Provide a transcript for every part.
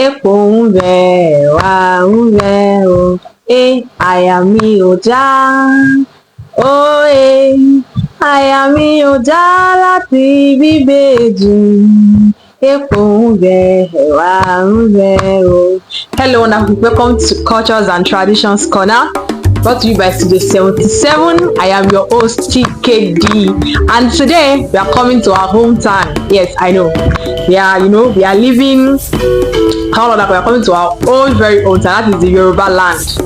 epo ń bẹ wá ń bẹ o, àyà mi ò já, àyà mi ò já láti bíbèjì, epo ń bẹ wá ń bẹ o. Hello and welcome to Cultures and Traditions Corner, brought to you by Studio 77. I am your host TKD, and today we are coming to our hometown. Yes, I know. We are living. How long we are coming to our own very own town, that is the Yoruba land.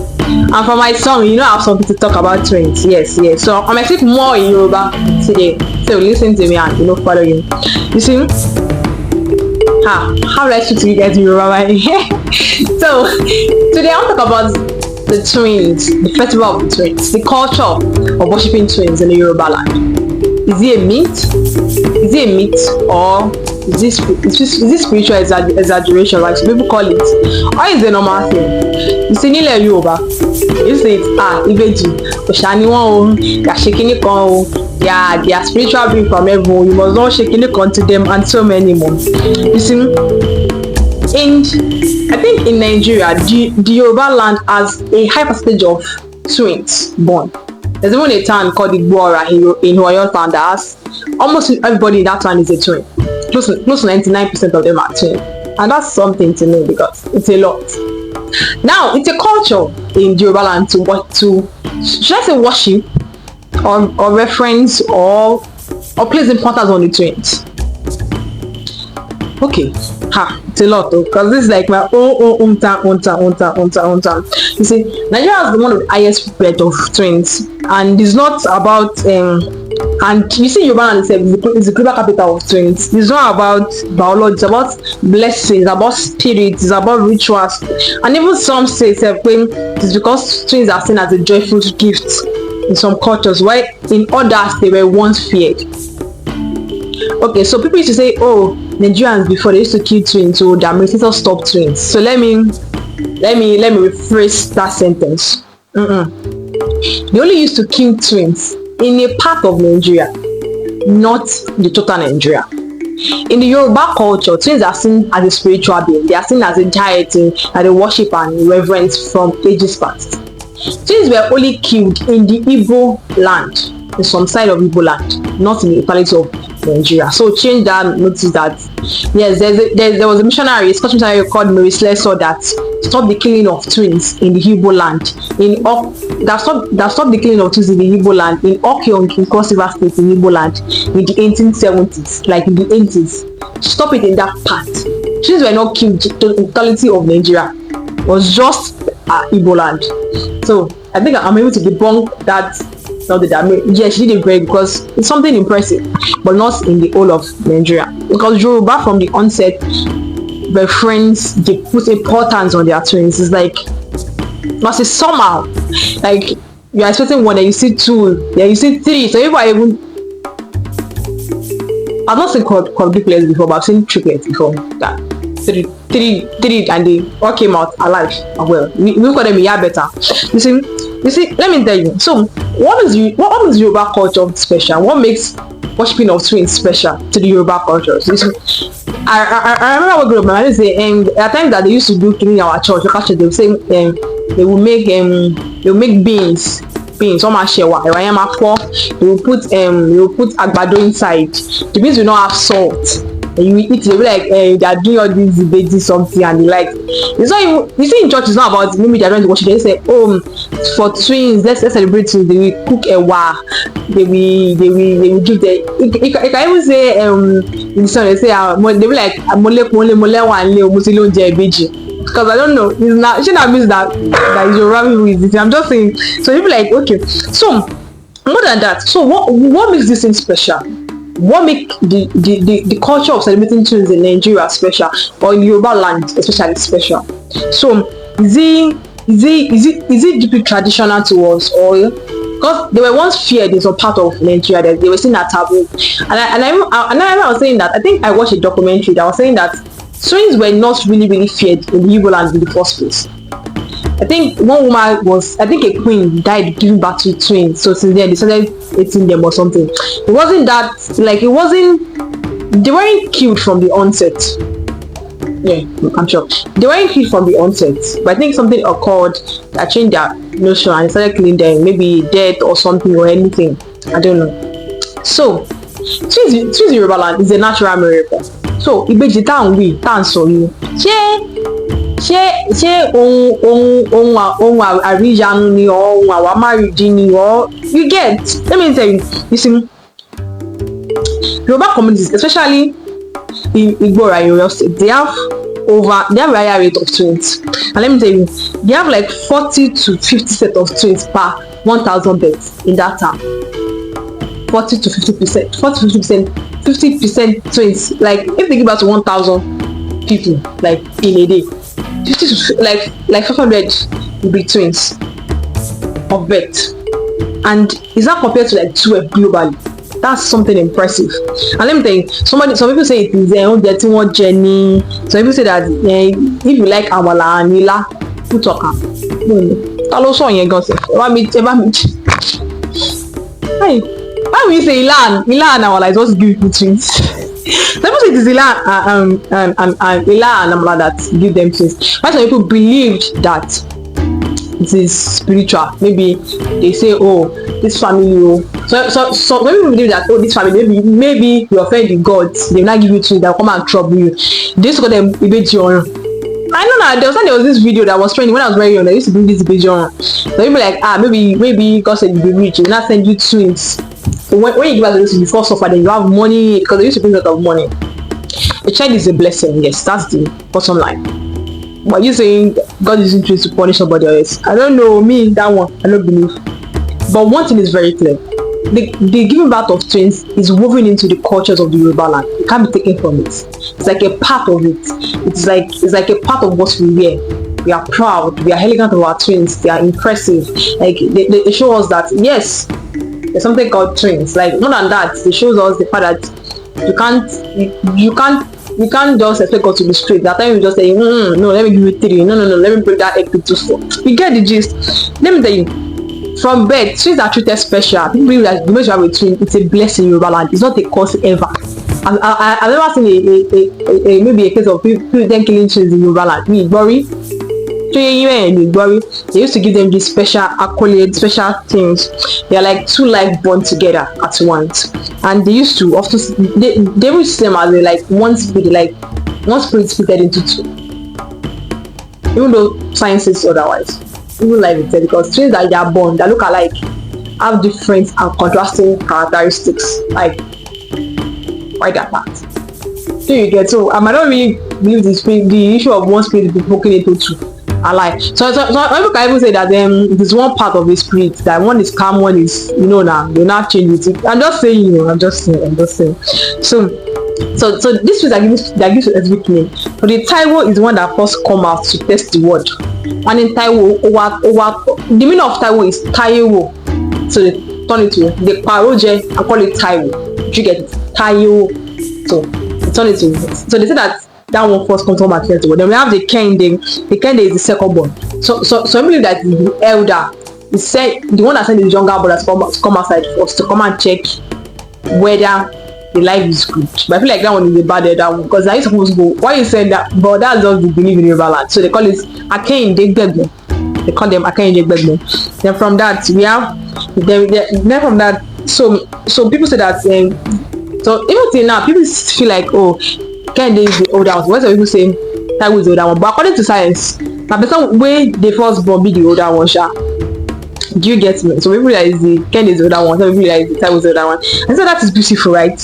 And for my song, I have something to talk about twins. Yes. So I'm expect more in Yoruba today. So listen to me and follow you. You see? How do I speak to you guys in Yoruba? So today I want to talk about the twins, the festival of the twins, the culture of worshiping twins in the Yoruba land. Is it a myth? Is it a myth, or is this spiritual exaggeration, like some people call it, or is it a normal thing? You see, nílẹ̀ Yoruba, you say Ibeji, Oshani won, they are shaking it on, they are spiritual being from heaven. You must not shaking it on to them, and so many more. You see, and I think in Nigeria, the Yoruba land has a high percentage of twins born. There's even a town called Igbo-Ora in Oyo town that has almost everybody in that town is a twin. Close to 99% of them are twins. And that's something to know because it's a lot. Now, it's a culture in the Yoruba land should I say worship or reference or place importance on the twins. Okay, it's a lot though, because this is like my own town. You see, Nigeria has one of the highest spread of twins, and it's not about and you see, Yoruba land is the global capital of twins. It's not about biology, it's about blessings, it's about spirits, it's about rituals, and even some say it's because twins are seen as a joyful gift in some cultures, while in others they were once feared. Okay, so people used to say, Nigerians before they used to kill twins, so their ancestors stopped twins. So let me rephrase that sentence. They only used to kill twins in a part of Nigeria, not the total Nigeria. In the Yoruba culture, twins are seen as a spiritual being. They are seen as a deity that they worship and reverence from ages past. Twins were only killed in the Igbo land, in some side of Igbo land, not in the totality of Nigeria. So change that, notice that yes, there was a missionary, a Scottish missionary called Mary Slessor that stopped the killing of twins in the Igbo land that stopped the killing of twins in the Igbo land in Okyong in Cross River State in Igbo land in the 1870s, like in the 80s. Stop it in that part. Twins were not killed in the totality of Nigeria. It was just Igbo land. So I think I'm able to debunk that. Not that yes, she did it great because it's something impressive, but not in the whole of Nigeria. Because Yoruba from the onset, they put importance on their twins. It's like, must be somehow, like you are expecting one, then you see two, then you see three. So if I even, I've not seen quadruplets before, but I've seen triplets before. That three, and they all came out alive. Well, we call them better. You see, let me tell you. So, what is Yoruba culture special? What makes worshiping of twins special to the Yoruba culture? So, I remember what group my mother say, at times that they used to do cleaning our church. They would say they will make beans. Some are shewa. They will put agbado inside. The beans will not have salt. And you eat it, they be like they are doing all this Ibeji something, and they like. It's not even, you see, in church it's not about maybe they're trying to worship. They say, for twins, let's celebrate twins. They will cook ewa. They will give the. You can even say in the song they say they be like mole Ibeji. Because I don't know, it's not. She not means that is your rabbit who is it. I'm just saying. So you be like, okay. So more than that. So what makes this thing special? What makes the culture of celebrating twins in Nigeria special, or in Yoruba land especially special? So is it deeply traditional to us, or because they were once feared in some part of Nigeria that they were seen as taboo? And I was saying that I think I watched a documentary that was saying that twins were not really feared in the Igbo land in the first place. I think one woman a queen died giving birth to twins. So since then they started eating them or something. It wasn't that, like, they weren't killed from the onset. Yeah, I'm sure. They weren't hit from the onset, but I think something occurred that changed their notion and started killing them, maybe death or something or anything. I don't know. So, twins in Yoruba land is a natural miracle. So, Ibeji town we, town so you. Ṣé ohun àríyànnu ni or ohun àwámárìdí ni or you get. Let me tell you, you see, Yoruba communities, especially in Igbo-Ora Yoruba State, they have a higher rate of twins. And let me tell you, they have like 40 to 50 set of twins per 1,000 beds in that town. 40 to 50%, 40 to 50% twins. Like if they give out to 1,000 people, like in a day, 50 to like 500 will be twins of birth, and is that compared to like 12 globally? That's something impressive. And let me tell you, some people say it is their own dirty one journey. Some people say that if you like amala and nila, who talk am? Ta ló sọ yẹn gan sef? Why will you say ila and amala is what give you twins? Some people say it is ila and amala that give them twins. Why some people believed that it is spiritual? Maybe they say, oh, this family, oh. So when people believe that, oh, this family, maybe you offend the gods, they will not give you twins, they'll come and trouble you. They used to call them Ibeji Yoruba. I know now, there was this video that was trending when I was very young. They used to bring this Ibeji Yoruba. So people like, maybe God said you be rich, he will not send you twins. So when you give us this before suffer, then you have money, because they used to bring a lot of money. A child is a blessing, yes, that's the bottom line. But you saying God is using twins to punish somebody else, I don't know, me, that one, I don't believe. But one thing is very clear. The giving birth of twins is woven into the cultures of the Yoruba land. It can't be taken from it. It's like a part of it. It's like a part of what we wear. We are proud. We are elegant of our twins. They are impressive. Like they show us that yes, there's something called twins. Like more than that, they show us the fact that you can't just expect God to be straight. That time you just say, no, let me give you 3. No, let me break that egg into 4. You get the gist. Let me tell you. From birth, twins are treated special. People believe that the moment you have a twin, it's a blessing in Yoruba land. It's not a curse ever. I've never seen maybe a case of people then killing twins in Yoruba land. Me, worry. They used to give them these special accolades, special things. They are like two life born together at once, and they used to often they would see them as like one spirit split into two. Even though science says otherwise. Even like it said, because twins that they are born that look alike have different and contrasting characteristics, like why that part. So you get, so I might not really believe the issue of one spirit be broken into two. I like so people can even say that it is one part of the spirit, that one is calm, one is now they'll not change it. I'm just saying, I'm just saying. So this is that gives a specific name. So the Taiwo is the one that first come out to test the word. And in Taiwo, the meaning of Taiwo is Taiwo. So they turn it to the paroje and call it Taiwo. You get it? Taiwo. So they turn it to. So they say that one first comes from first word. Then we have the Kehinde. The Kehinde is the second born. So I believe that the elder is said, the one that sent his younger brothers to come outside first to come and check whether the life is good. But I feel like that one is a bad that one, because I used supposed to go, why you said that? But that's just the belief in Yoruba land. So they call it Akehinde Gbegbo. They call them Akehinde Gbegbo. Then from that we have then from that, so people say that so even till now people feel like, oh, Kehinde is the older one. Why some people say Taiwo is the older one? But according to science, the person way they first born be the older one, sha. Do you get me? So people realize the Kehinde is the other one, some people realize the Taiwo is the other one. And so that is beautiful, right?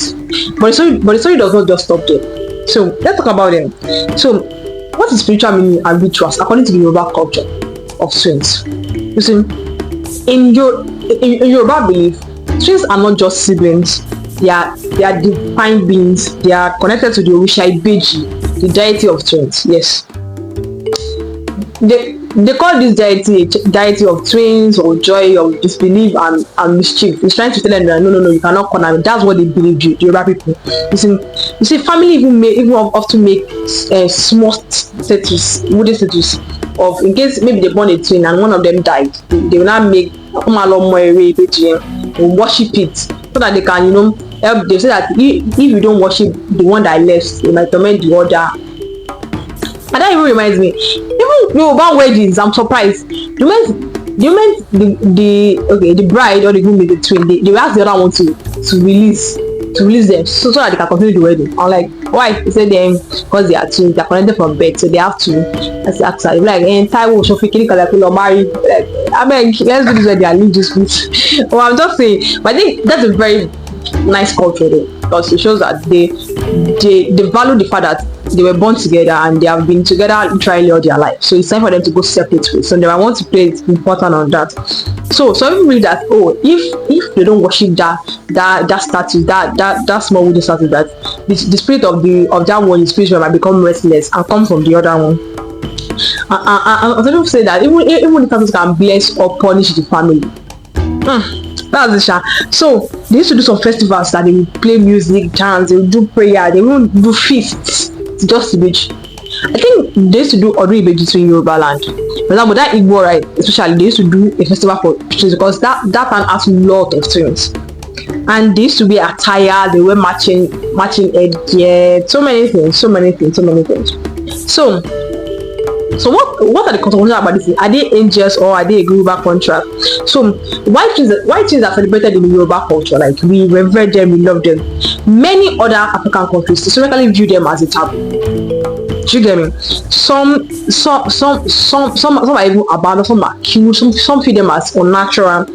But the story does not just stop there. So let's talk about them. So what is spiritual meaning and rituals according to the Yoruba culture of twins? You see, in Yoruba belief, twins are not just siblings. They are divine beings. They are connected to the Orisha Ibeji, the deity of twins. Yes. They call this deity of twins or joy of disbelief and mischief. It's trying to tell them that no, you cannot corner me. That's what they believe, the Yoruba people. You see, family even often make small wooden statues of, in case maybe they born a twin and one of them died, they will not make Ere Ibeji or worship it, so that they can help. They say that if you don't worship the one that left, they might torment the other. And that even reminds me, even Yoruba weddings, I'm surprised. The bride or the groom with the twin, they will ask the other one to release them so that they can continue the wedding. I'm like, why? He said them because they are twins, they're connected from birth, so they have to. That's the answer. Like, and Taiwo Shofi married. Like, I mean, let's do this where they are religious with. Well, I'm just saying, but I think that's a very nice culture though, because it shows that they value the fact that they were born together and they have been together literally all their life. So it's time for them to go separate ways. So they might want to play it important on that. So some people that if they don't worship that statue, that small wooden statue, that the spirit of that one is spiritual might become restless and come from the other one. And some people say that even the statues can bless or punish the family. That's the so they used to do some festivals that they will play music, dance, they will do prayer, they will do feasts. Just to beach. I think they used to do Ere Ibeji in Yoruba land. For example, that Igbo-Ora, especially, they used to do a festival for twins because that land has a lot of twins. And they used to be attire, they were matching headgear, so many things. So what are the consequences about this? Are they angels or are they a Yoruba contract? So why twins are celebrated in the Yoruba culture? Like, we revere them, we love them. Many other African countries historically view them as a taboo. Do you get me? Some are even abandoned, some are killed, some feel them as unnatural.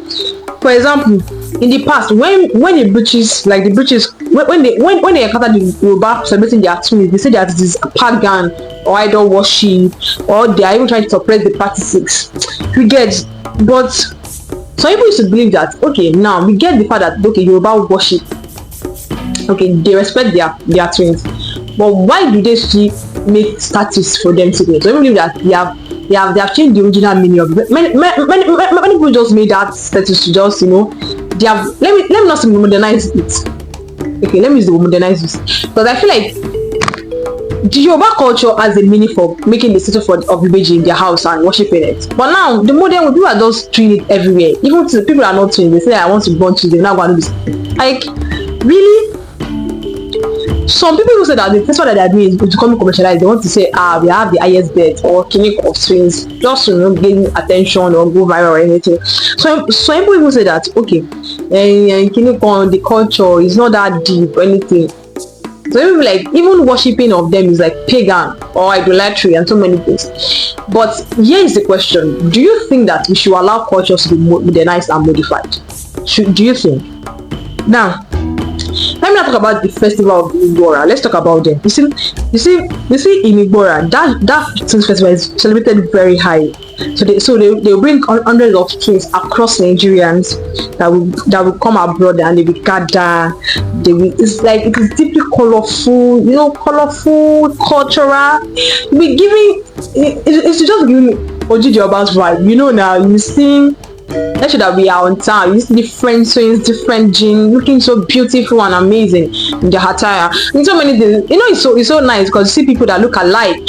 For example, in the past, when the British when they encountered the Yoruba celebrating their twins, they say that it is pagan or idol worship, or they are even trying to suppress the practices. We get, but some people used to believe that okay, now we get the fact that okay, Yoruba worship, okay, they respect their twins, but why do they still make statues for them today? So I believe that they have changed the original meaning of it. Many people just made that status to just, they have, let me not say modernize it. Okay, let me use the modernize it. Because I feel like the Yoruba culture has a meaning for making the statue of Ibeji in their house and worshiping it. But now, the modern people are just doing it everywhere. Even to the people are not doing it, they say, I want to burn children, now going to do this. Like, really? Some people who say that the festival that they are doing is becoming commercialized. They want to say, we have the highest bet or clinic of twins, just to gain attention or go viral or anything. So some people even say that okay, and clinic on the culture is not that deep or anything. So even worshipping of them is like pagan or idolatry and so many things. But here is the question: do you think that we should allow cultures to be modernized and modified? Do you think? Now, let me not talk about the festival of Igbo-Ora. Let's talk about them. You see in Igbo-Ora, that twins festival is celebrated very high. So they bring hundreds of twins across Nigerians that will come abroad and they will gather. It is deeply colorful, cultural. We giving it's just giving Ojiji Oba's vibe. Now you see. Let's show that we are on time. You see different twins, different genes, looking so beautiful and amazing in their attire. And so many things. It's so nice because you see people that look alike.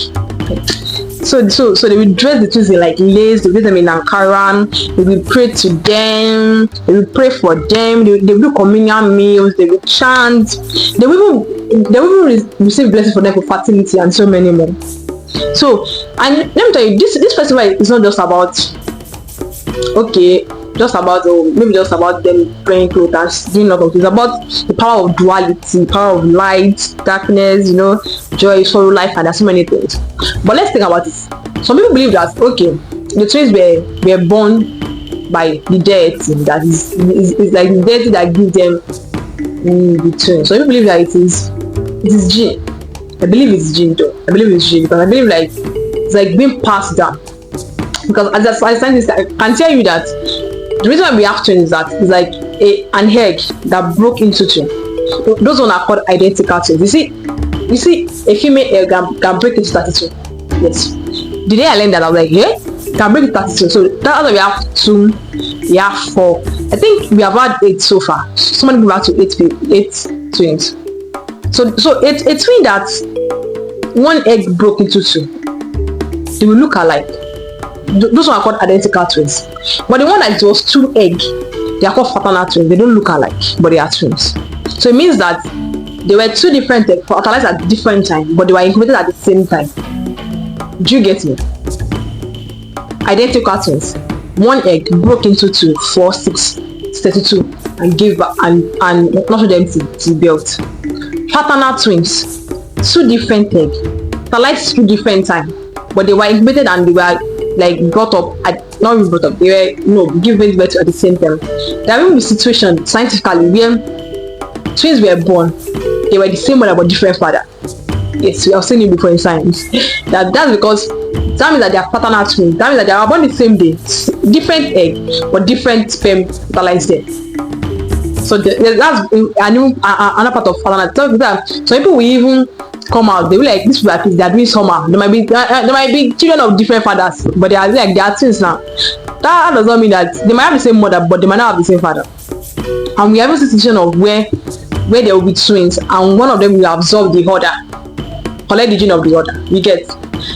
So they will dress the twins in like lace, they will dress them in Ankara, they will pray to them, they will pray for them, they will do communion meals, they will chant, they will even receive blessings for them for fertility and so many more. So, and let me tell you, this festival is not just about maybe just about them praying clothes and doing a lot of things. About the power of duality, power of light, darkness, joy, sorrow, life, and there's so many things. But let's think about it. Some people believe that okay, the twins were born by the deity, that is like the deity that gives them the twins. So people believe that it is gene. I believe it's gene though. I believe it's gene because I believe like it's like being passed down. Because as a scientist, I can tell you that the reason why we have twins is that it's like an egg that broke into two. Those ones are called identical twins. You see, a female egg can break into 32. Yes. The day I learned that, I was like, yeah, can break into 32. So that's why we have 2, we have 4. I think we have had 8 so far. So many people have to 8 twins. So a twin that one egg broke into 2, they will look alike. Those are called identical twins. But the one that was 2 eggs, they are called fraternal twins. They don't look alike, but they are twins. So it means that they were 2 different eggs fertilized at different times, but they were incubated at the same time. Do you get me? Identical twins. One egg broke into 2, 4, 6, 32, and gave back and nurtured them to build. Fraternal twins. 2 different eggs. Fertilized 2 different times, but they were incubated and they were like brought up not really brought up. They were given birth at the same time. There will be situation scientifically where twins were born. They were the same mother but different father. Yes, we have seen it before in science. That's because that means that they are fraternal twins. That means that they are born the same day, different egg, but different sperm fertilized them. So that's another part of fraternal. So people will even come out. They will like this people they are doing summer. There might be children of different fathers, but they are like they are twins now. That does not mean that they might have the same mother, but they might not have the same father. And we have a situation of where there will be twins, and one of them will absorb the other, collect the gene of the other. You get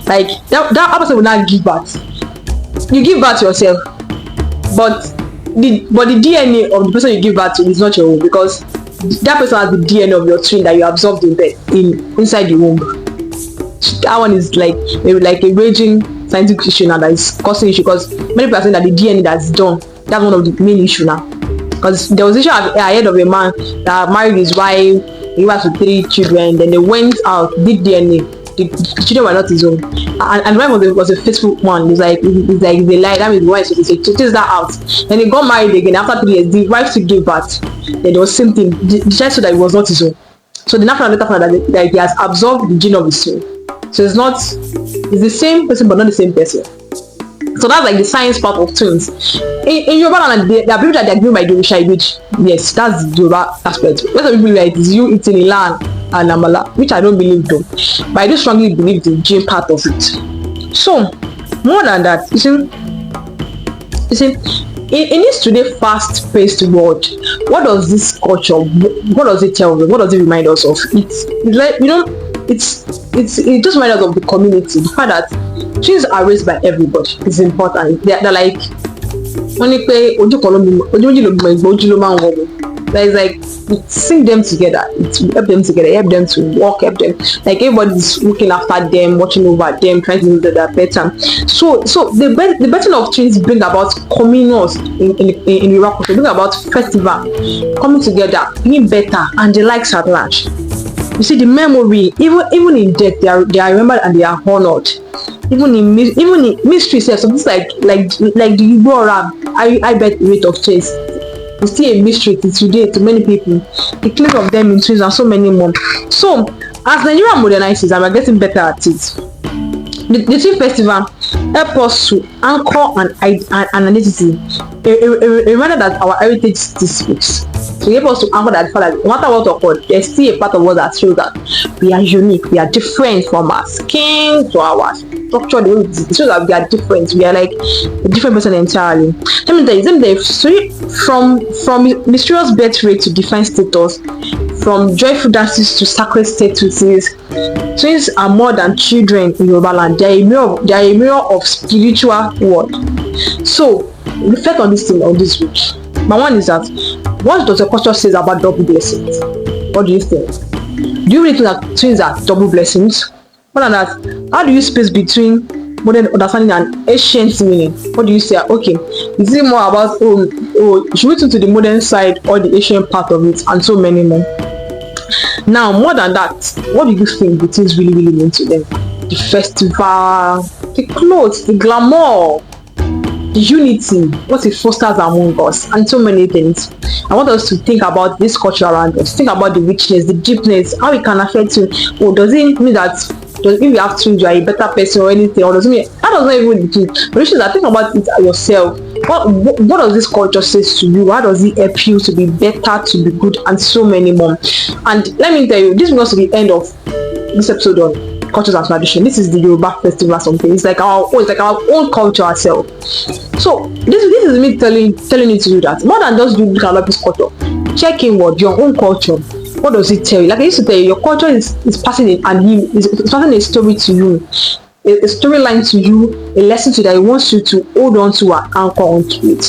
like that person will not give birth. You give birth to yourself, but the DNA of the person you give birth to is not your own, because that person has the DNA of your twin that you absorbed inside the womb. That one is like a raging scientific issue now that is causing issue, because many people are saying that the DNA that's done, that's one of the main issue now. Because there was issue I heard of a man that married his wife, he was with 3 children, then they went out, did DNA. The children were not his own, and the wife was a faithful one. It's like they lied. That means the wife was to take that out. Then he got married again after 3 years. The wife to give birth. Then there was same thing. The child said that it was not his own. So the later found that he has absorbed the gene of his twin. So it's the same person but not the same person. So that's like the science part of twins. In Yoruba land, there are people that they are given by the Orisha Ibeji. Yes, that's the Yoruba aspect. Most of people like it is you eating a lamb and amala, which I don't believe though. But I do strongly believe the gene part of it. So more than that, you see, in this today fast-paced world, what does this culture? What does it tell us? What does it remind us of? It's like it just reminds us of the community. The fact that twins are raised by everybody is important. They're like only pay that is like it sing them together, it help them together, help them to walk, help them like everybody's looking after them, watching over them, trying to make them better. So the birthing of twins bring about communions in Iraq, bring about festival, coming together, being better, and the likes at large. You see the memory, even in death, they are remembered and they are honored. Even in mystery itself, so this like the Igbo-Ora Ibeji rate of chase. It's still a mystery today to many people. The clip of them in twins and so many more. So as Nigeria modernizes and we're getting better at it, the twin festival help us to anchor an identity, a reminder that our heritage still speaks. To help us to anchor that fact that no matter what occurred, there's still a part of us that shows that we are unique, we are different from our skin to our structure. It shows that we are different. We are like a different person entirely. Let me tell you, so from mysterious birth rate to defined status, from joyful dances to sacred statuses, twins are more than children in Yoruba land. They are a mirror of spiritual world. So reflect on this thing on this week. My one is that, what does the culture say about double blessings? What do you think? Do you really think that twins are double blessings? More than that, how do you space between modern understanding and ancient meaning? What do you say? Okay, is it more about should we turn to the modern side or the ancient part of it, and so many more? Now, more than that, what do you think the things really mean to them? The festival, the clothes, the glamour, the unity, what it fosters among us, and so many things. I want us to think about this culture around us, think about the richness, the deepness, how it can affect you. Does it mean that if you have twins you are a better person or anything, or does it mean that does not even mean the truth? But you should think about it yourself. What does this culture say to you? How does it help you to be better, to be good, and so many more? And let me tell you, this brings us to the end of this episode on cultures and tradition. This is the Yoruba festival or something. It's like our own culture ourselves. So this is me telling you to do that. More than just look at this culture, check in what your own culture. What does it tell you? Like I used to tell you, your culture is passing it, and it's passing a story to you, a storyline to you, a lesson to that it wants you to hold on to and anchor onto it.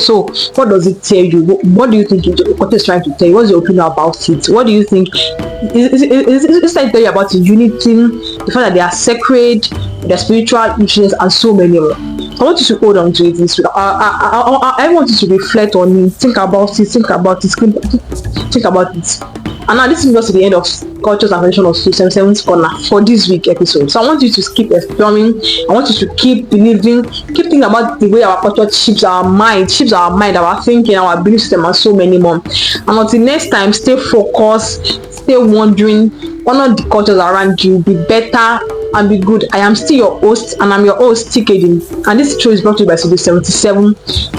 So what does it tell you? What do you think your culture is trying to tell you? What's your opinion about it? What do you think? It's like tell you about the unity, the fact that they are sacred, their spiritual issues, and so many more. I want you to hold on to it this week. I want you to reflect on it, think about it, think about it. And now this is just the end of Cultures and Tradition of 77's Corner for this week episode. So I want you to keep exploring. I want you to keep believing, keep thinking about the way our culture shapes our mind, our thinking, our belief system, and so many more. And until next time, stay focused, stay wondering, honor the cultures around you, be better and be good. I am still your host, and I'm your host, TKD. And this show is brought to you by Studio 77.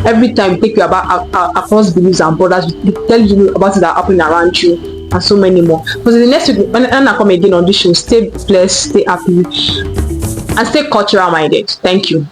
Every time we take you about across beliefs and borders, we tell you about it that are happening around you, and so many more. Because in the next week, when I come again on this show, stay blessed, stay happy, and stay cultural minded. Thank you.